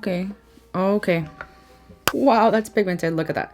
Okay. Okay. Wow, that's pigmented. Look at that.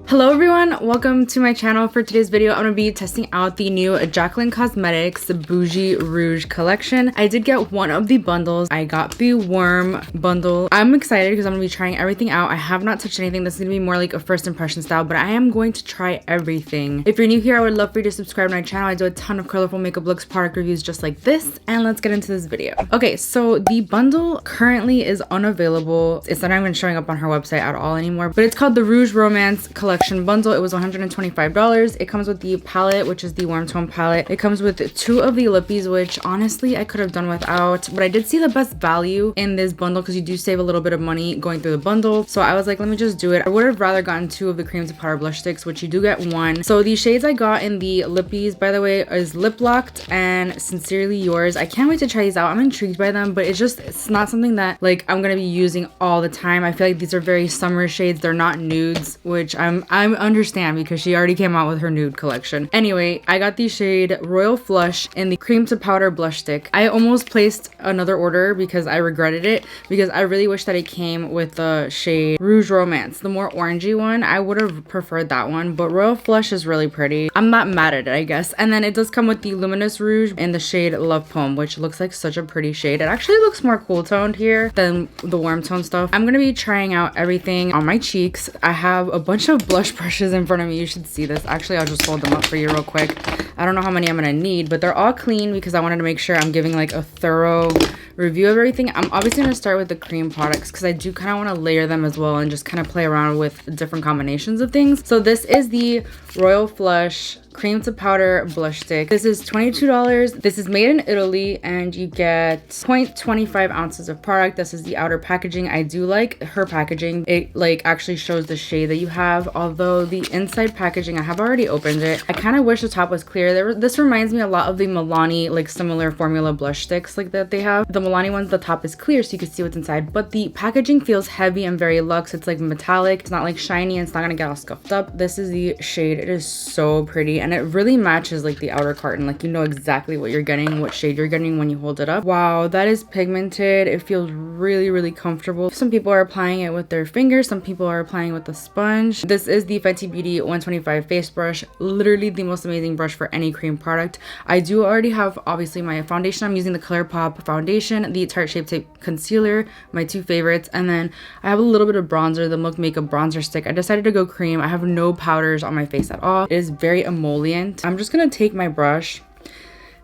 Hello everyone, welcome to my channel. For today's video, I'm going to be testing out the new Jaclyn Cosmetics Bougie Rouge collection. I did get one of the bundles. I got the warm bundle. I'm excited because I'm going to be trying everything out. I have not touched anything. This is going to be more like a first impression style, but I am going to try everything. If you're new here, I would love for you to subscribe to my channel. I do a ton of colorful makeup looks, product reviews just like this, and let's get into this video. Okay, so the bundle currently is unavailable. It's not even showing up on her website at all anymore, but it's called the Rouge Romance Collection bundle. It was $125. It comes with the palette, which is the warm tone palette. It comes with two of the lippies, which honestly I could have done without, but I did see the best value in this bundle because you do save a little bit of money going through the bundle. So I was like, let me just do it. I would have rather gotten two of the cream to powder blush sticks, which you do get one. So the shades I got in the lippies, by the way, is Lip Locked and Sincerely Yours. I can't wait to try these out. I'm intrigued by them, but it's not something that like I'm gonna be using all the time. I feel like these are very summer shades. They're not nudes, which I understand because she already came out with her nude collection. Anyway, I got the shade Royal Flush in the cream to powder blush stick. I almost placed another order because I regretted it, because I really wish that it came with the shade Rouge Romance, the more orangey one. I would have preferred that one, but Royal Flush is really pretty. I'm not mad at it, I guess. And then it does come with the Luminous Rouge in the shade Love Poem, which looks like such a pretty shade. It actually looks more cool toned here than the warm tone stuff. I'm gonna be trying out everything on my cheeks. I have a bunch of blush brushes in front of me. You should see this. Actually, I'll just hold them up for you real quick. I don't know how many I'm gonna need, but they're all clean because I wanted to make sure I'm giving like a thorough review of everything. I'm obviously gonna start with the cream products because I do kind of want to layer them as well and just kind of play around with different combinations of things. So this is the Royal Flush cream to powder blush stick. This is $22. This is made in Italy and you get 0.25 ounces of product. This is the outer packaging. I do like her packaging. It like actually shows the shade that you have, although the inside packaging, I have already opened it. I kind of wish the top was clear. This reminds me a lot of the Milani like similar formula blush sticks like that they have. The Milani ones, the top is clear so you can see what's inside, but the packaging feels heavy and very luxe. It's like metallic. It's not like shiny and it's not gonna get all scuffed up. This is the shade. It is so pretty and it really matches like the outer carton. Like you know exactly what you're getting, what shade you're getting when you hold it up. Wow, that is pigmented. It feels really, really comfortable. Some people are applying it with their fingers. Some people are applying it with a sponge. This is the Fenty Beauty 125 face brush. Literally the most amazing brush for any cream product. I do already have obviously my foundation. I'm using the ColourPop foundation, the Tarte Shape Tape concealer, my two favorites, and then I have a little bit of bronzer, the Milk Makeup bronzer stick. I decided to go cream. I have no powders on my face at all. It is very emollient. I'm just gonna take my brush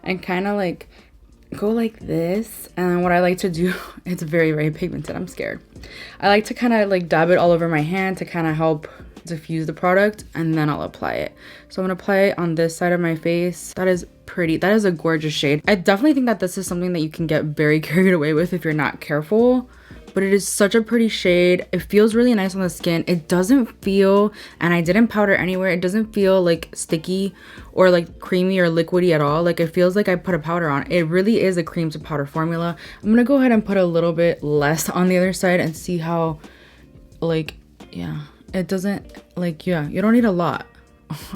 and kind of like go like this, and then what I like to do, it's very, very pigmented, I'm scared. I like to kind of like dab it all over my hand to kind of help diffuse the product, and then I'll apply it. So I'm gonna apply it on this side of my face. That is pretty. That is a gorgeous shade. I definitely think that this is something that you can get very carried away with if you're not careful, but it is such a pretty shade. It feels really nice on the skin. It doesn't feel, and I didn't powder anywhere, it doesn't feel like sticky or like creamy or liquidy at all. Like it feels like I put a powder on. It really is a cream to powder formula. I'm gonna go ahead and put a little bit less on the other side and see how, like, yeah, it doesn't, like, yeah, you don't need a lot.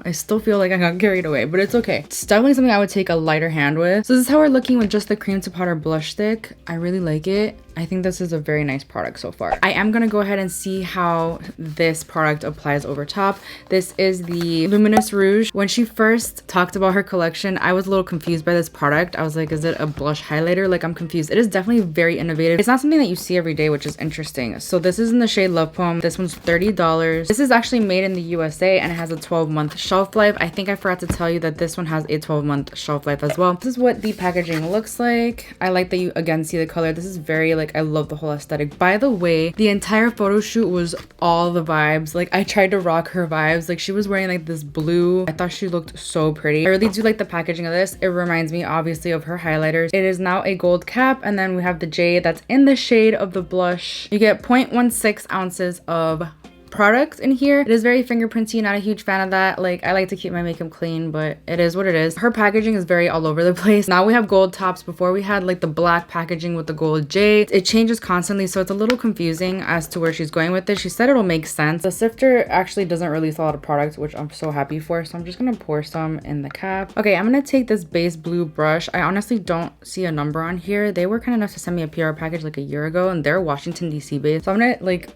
I still feel like I got carried away, but it's okay. It's definitely something I would take a lighter hand with. So this is how we're looking with just the cream to powder blush stick. I really like it. I think this is a very nice product so far. I am gonna go ahead and see how this product applies over top. This is the Luminous Rouge. When she first talked about her collection, I was a little confused by this product. I was like, is it a blush highlighter? Like, I'm confused. It is definitely very innovative. It's not something that you see every day, which is interesting. So this is in the shade Love Poem. This one's $30. This is actually made in the USA and it has a 12-month shelf life. I think I forgot to tell you that this one has a 12-month shelf life as well. This is what the packaging looks like. I like that you again see the color. This is very like, I love the whole aesthetic. By the way, the entire photo shoot was all the vibes. Like I tried to rock her vibes. Like she was wearing like this blue. I thought she looked so pretty. I really do like the packaging of this. It reminds me obviously of her highlighters. It is now a gold cap, and then we have the jade that's in the shade of the blush. You get 0.16 ounces of product in here. It is very fingerprinty, not a huge fan of that. Like, I like to keep my makeup clean, but it is what it is. Her packaging is very all over the place. Now we have gold tops. Before we had like the black packaging with the gold jade. It changes constantly, so it's a little confusing as to where she's going with this. She said it'll make sense. The sifter actually doesn't release a lot of products, which I'm so happy for, so I'm just gonna pour some in the cap. Okay, I'm gonna take this base blue brush. I honestly don't see a number on here. They were kind enough to send me a PR package like a year ago, and they're Washington DC based, so I'm gonna like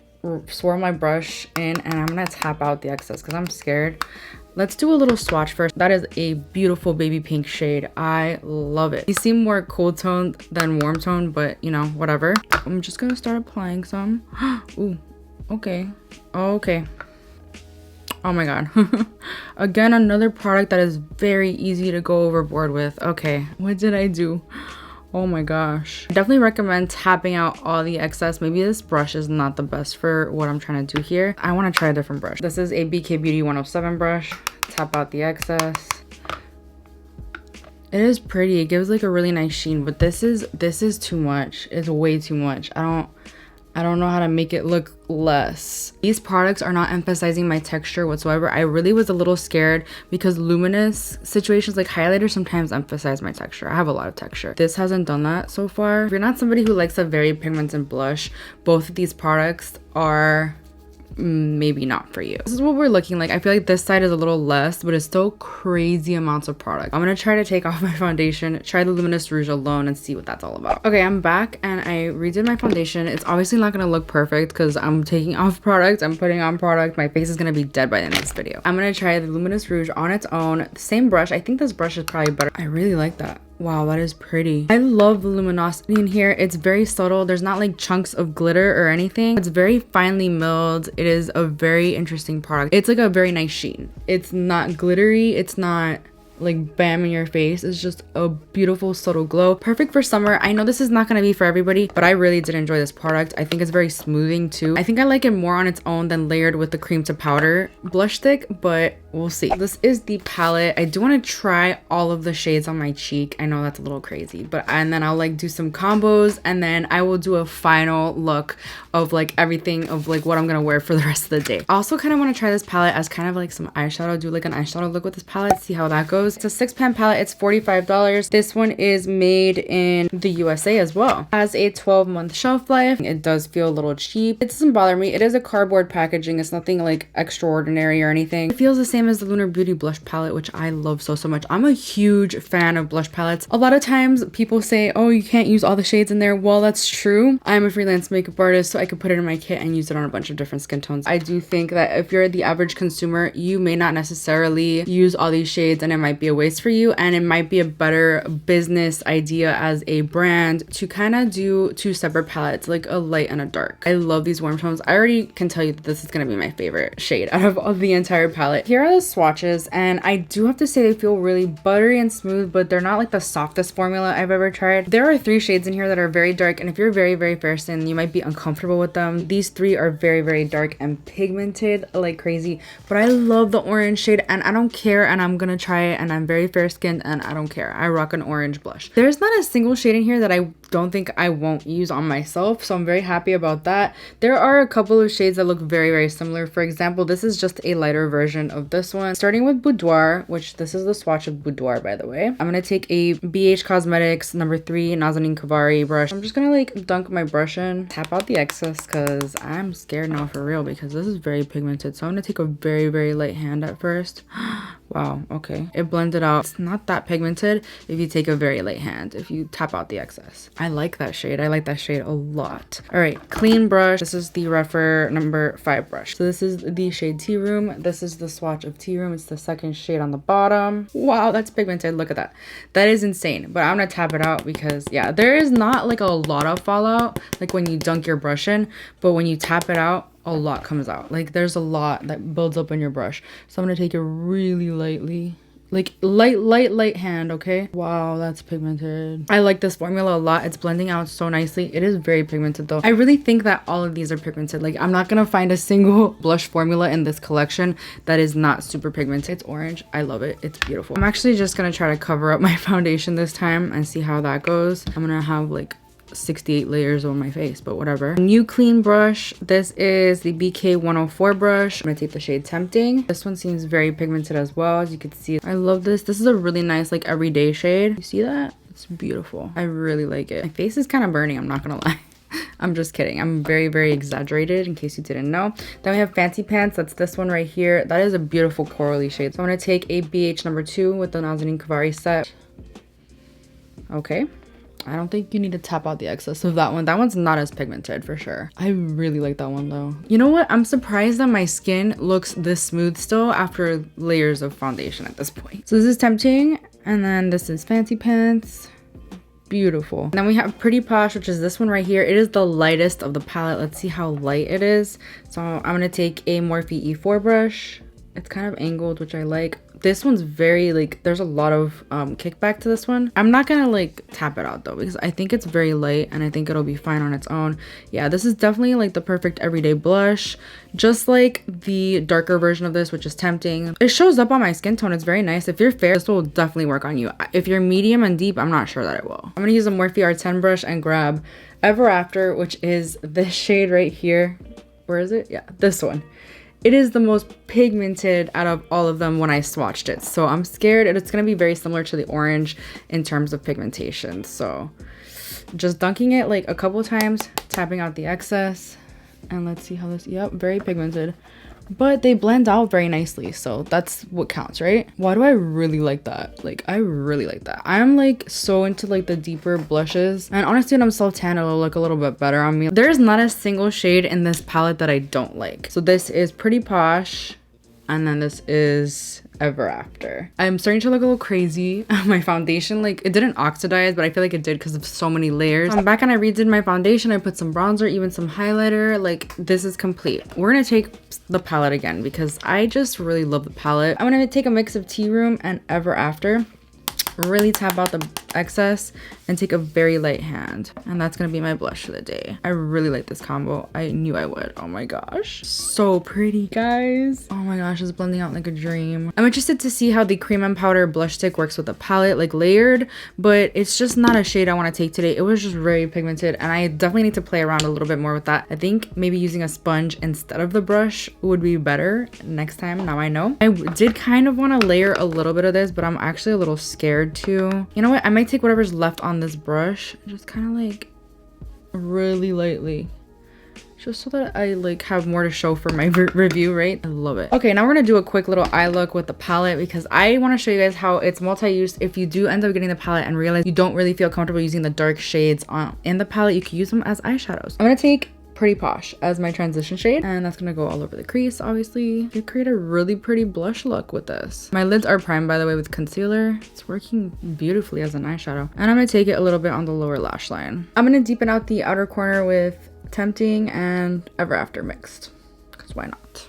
swirl my brush in and I'm gonna tap out the excess because I'm scared. Let's do a little swatch first. That is a beautiful baby pink shade. I love it. These seem more cool toned than warm tone, but you know, whatever. I'm just gonna start applying some. Ooh, okay. Okay. Oh my god. Again, another product that is very easy to go overboard with. Okay, what did I do? Oh my gosh. I definitely recommend tapping out all the excess. Maybe this brush is not the best for what I'm trying to do here. I want to try a different brush. This is a BK Beauty 107 brush. Tap out the excess. It is pretty. It gives like a really nice sheen, but this is too much. It's way too much. I don't know how to make it look less. These products are not emphasizing my texture whatsoever. I really was a little scared because luminous situations like highlighters sometimes emphasize my texture. I have a lot of texture. This hasn't done that so far. If you're not somebody who likes a very pigmented blush, both of these products are maybe not for you. This is what we're looking like. I feel like this side is a little less, but it's still crazy amounts of product. I'm gonna try to take off my foundation, try the Luminous Rouge alone and see what that's all about. Okay, I'm back and I redid my foundation. It's obviously not gonna look perfect because I'm taking off product, I'm putting on product. My face is gonna be dead by the end of this video. I'm gonna try the Luminous Rouge on its own. The same brush. I think this brush is probably better. I really like that. Wow, that is pretty. I love the luminosity in here. It's very subtle. There's not like chunks of glitter or anything. It's very finely milled. It is a very interesting product. It's like a very nice sheen. It's not glittery. It's not like bam in your face. It's just a beautiful subtle glow. Perfect for summer. I know this is not going to be for everybody, but I really did enjoy this product. I think it's very smoothing too. I think I like it more on its own than layered with the cream to powder blush stick, but we'll see. This is the palette. I do want to try all of the shades on my cheek. I know that's a little crazy, and then I'll like do some combos and then I will do a final look of like everything of like what I'm gonna wear for the rest of the day. I also kind of want to try this palette as kind of like some eyeshadow, do like an eyeshadow look with this palette, see how that goes. It's a 6-pan palette. It's $45. This one is made in the USA as well. Has a 12-month shelf life. It does feel a little cheap. It doesn't bother me. It is a cardboard packaging. It's nothing like extraordinary or anything. It feels the same as the Lunar Beauty blush palette, which I love so much. I'm a huge fan of blush palettes. A lot of times people say, oh, you can't use all the shades in there. Well, that's true. I'm a freelance makeup artist, so I could put it in my kit and use it on a bunch of different skin tones. I do think that if you're the average consumer, you may not necessarily use all these shades and it might be a waste for you, and it might be a better business idea as a brand to kind of do 2 separate palettes, like a light and a dark. I love these warm tones. I already can tell you that this is going to be my favorite shade out of all the entire palette. Here are the swatches, and I do have to say they feel really buttery and smooth, but they're not like the softest formula I've ever tried. There are 3 shades in here that are very dark, and if you're very fair skin, you might be uncomfortable with them. These 3 are very dark and pigmented like crazy, but I love the orange shade and I don't care, and I'm gonna try it, and I'm very fair skinned and I don't care. I rock an orange blush. There's not a single shade in here that I don't think I won't use on myself, so I'm very happy about that. There are a couple of shades that look very similar. For example, this is just a lighter version of this one. Starting with Boudoir, which this is the swatch of Boudoir, by the way. I'm gonna take a BH Cosmetics number 3 Nazanin Kavari brush. I'm just gonna like dunk my brush in, tap out the excess because I'm scared now for real because this is very pigmented. So I'm gonna take a very light hand at first. Wow, okay. It blended out. It's not that pigmented if you take a very light hand, if you tap out the excess. I like that shade. I like that shade a lot. All right, clean brush. This is the Rephr number 5 brush. So this is the shade Tea Room. This is the swatch of Tea Room. It's the second shade on the bottom. Wow, that's pigmented. Look at that. That is insane. But I'm gonna tap it out because yeah, there is not like a lot of fallout like when you dunk your brush in, but when you tap it out, a lot comes out. Like there's a lot that builds up in your brush. So I'm gonna take it really lightly, like light hand. Okay, wow, that's pigmented. I like this formula a lot. It's blending out so nicely. It is very pigmented though. I really think that all of these are pigmented. Like I'm not gonna find a single blush formula in this collection that is not super pigmented. It's orange. I love it. It's beautiful. I'm actually just gonna try to cover up my foundation this time and see how that goes. I'm gonna have like 68 layers on my face, but whatever. New clean brush. This is the BK 104 brush. I'm gonna take the shade Tempting. This one seems very pigmented as well, as you can see. I love this. This is a really nice like everyday shade. You see that? It's beautiful. I really like it. My face is kind of burning, I'm not gonna lie. I'm just kidding. I'm very, very exaggerated in case you didn't know. Then we have Fancy Pants. That's this one right here. That is a beautiful corally shade. So I'm going to take a BH number 2 with the Nazanin Kavari set. Okay. I don't think you need to tap out the excess of that one. That one's not as pigmented for sure. I really like that one though. You know what? I'm surprised that my skin looks this smooth still after layers of foundation at this point. So this is Tempting. And then this is Fancy Pants. Beautiful. And then we have Pretty Posh, which is this one right here. It is the lightest of the palette. Let's see how light it is. So I'm gonna take a Morphe E4 brush. It's kind of angled, which I like. This one's very like, there's a lot of kickback to this one. I'm not gonna like tap it out though, because I think it's very light and I think it'll be fine on its own. Yeah, this is definitely like the perfect everyday blush, just like the darker version of this, which is Tempting. It shows up on my skin tone. It's very nice. If you're fair, this will definitely work on you. If you're medium and deep, I'm not sure that it will. I'm gonna use a Morphe R10 brush and grab Ever After, which is this shade right here. Where is it? Yeah, this one. It is the most pigmented out of all of them when I swatched it. So I'm scared it's going to be very similar to the orange in terms of pigmentation. So just dunking it like a couple times, tapping out the excess. And let's see how this, yep, very pigmented. But they blend out very nicely, so that's what counts, right? Why do I really like that? Like, I really like that. I'm like so into like the deeper blushes, and honestly when I'm self-tan it'll look a little bit better on me. There's not a single shade in this palette that I don't like. So this is Pretty Posh, and then this is Ever After. I'm starting to look a little crazy. My foundation, like, it didn't oxidize, but I feel like it did because of so many layers. I'm back and I redid my foundation. I put some bronzer, even some highlighter. Like, this is complete. We're gonna take the palette again because I just really love the palette. I'm gonna take a mix of Tea Room and Ever After. Really tap out the excess and take a very light hand, and that's gonna be my blush for the day. I really like this combo. I knew I would. Oh my gosh, so pretty, guys. Oh my gosh, it's blending out like a dream. I'm interested to see how the cream and powder blush stick works with the palette, like layered, but it's just not a shade I want to take today. It was just very pigmented, and I definitely need to play around a little bit more with that. I think maybe using a sponge instead of the brush would be better next time. Now I know. I did kind of want to layer a little bit of this, but I'm actually a little scared to. You know what? I might take whatever's left on this brush and just kind of like really lightly, just so that I like have more to show for my review, right? I love it. Okay, now we're gonna do a quick little eye look with the palette because I want to show you guys how it's multi-use. If you do end up getting the palette and realize you don't really feel comfortable using the dark shades in the palette, you can use them as eyeshadows. I'm gonna take Pretty Posh as my transition shade, and that's gonna go all over the crease. Obviously, you create a really pretty blush look with this. My lids are primed, by the way, with concealer. It's working beautifully as an eyeshadow, and I'm gonna take it a little bit on the lower lash line. I'm gonna deepen out the outer corner with Tempting and Ever After mixed, because why not?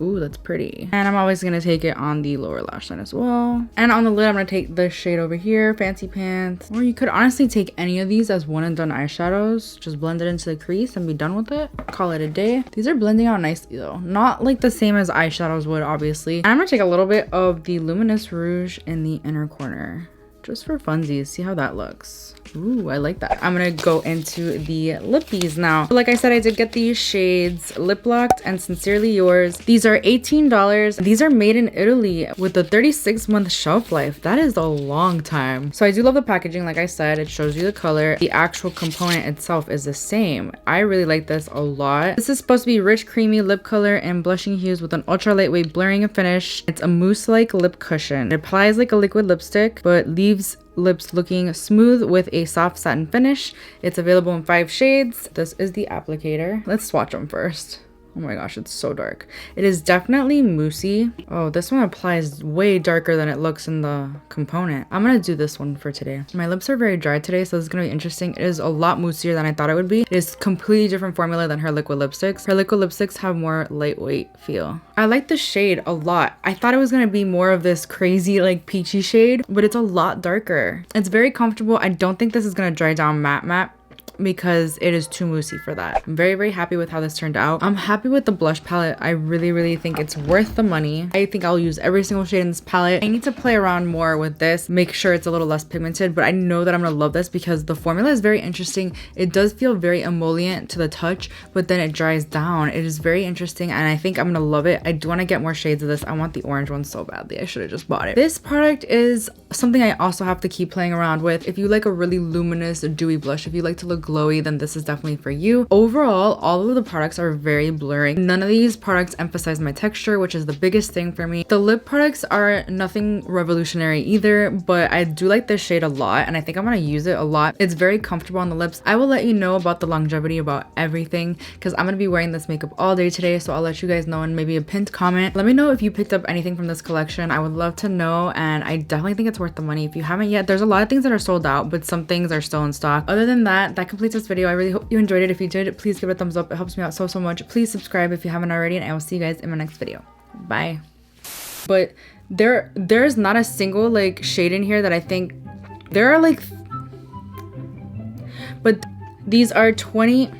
Ooh, that's pretty. And I'm always gonna take it on the lower lash line as well. And on the lid, I'm gonna take this shade over here, Fancy Pants. Or you could honestly take any of these as one and done eyeshadows. Just blend it into the crease and be done with it. Call it a day. These are blending out nicely though. Not like the same as eyeshadows would, obviously. And I'm gonna take a little bit of the Luminous Rouge in the inner corner, just for funsies. See how that looks. Ooh, I like that. I'm gonna go into the lippies now. Like I said, I did get these shades Lip Locked and Sincerely Yours. These are $18. These are made in Italy with a 36-month shelf life. That is a long time. So I do love the packaging. Like I said, it shows you the color. The actual component itself is the same. I really like this a lot. This is supposed to be rich, creamy lip color and blushing hues with an ultra lightweight blurring finish. It's a mousse-like lip cushion. It applies like a liquid lipstick, but leaves lips looking smooth with a soft satin finish. It's available in 5 shades. This is the applicator. Let's swatch them first. Oh my gosh, it's so dark. It is definitely moussey. Oh, this one applies way darker than it looks in the component. I'm gonna do this one for today. My lips are very dry today, so this is gonna be interesting. It is a lot moussier than I thought it would be. It is completely different formula than her liquid lipsticks. Her liquid lipsticks have more lightweight feel. I like the shade a lot. I thought it was gonna be more of this crazy like peachy shade, but it's a lot darker. It's very comfortable. I don't think this is gonna dry down matte. because it is too moussey for that. I'm very, very happy with how this turned out. I'm happy with the blush palette. I really, really think it's worth the money. I think I'll use every single shade in this palette. I need to play around more with this, make sure it's a little less pigmented, but I know that I'm gonna love this because the formula is very interesting. It does feel very emollient to the touch, but then it dries down. It is very interesting and I think I'm gonna love it. I do want to get more shades of this. I want the orange one so badly. I should have just bought it. This product is something I also have to keep playing around with. If you like a really luminous, dewy blush, if you like to look glowy, then this is definitely for you. Overall, all of the products are very blurring. None of these products emphasize my texture, which is the biggest thing for me. The lip products are nothing revolutionary either, but I do like this shade a lot and I think I'm gonna use it a lot. It's very comfortable on the lips. I will let you know about the longevity, about everything, because I'm gonna be wearing this makeup all day today, so I'll let you guys know in maybe a pinned comment. Let me know if you picked up anything from this collection. I would love to know, and I definitely think it's worth the money. If you haven't yet, there's a lot of things that are sold out, but some things are still in stock. Other than that, that completes this video. I really hope you enjoyed it. If you did, please give it a thumbs up. It helps me out so much. Please subscribe if you haven't already, and I will see you guys in my next video. Bye. But there's not a single like shade in here that I think there are like, but these are 20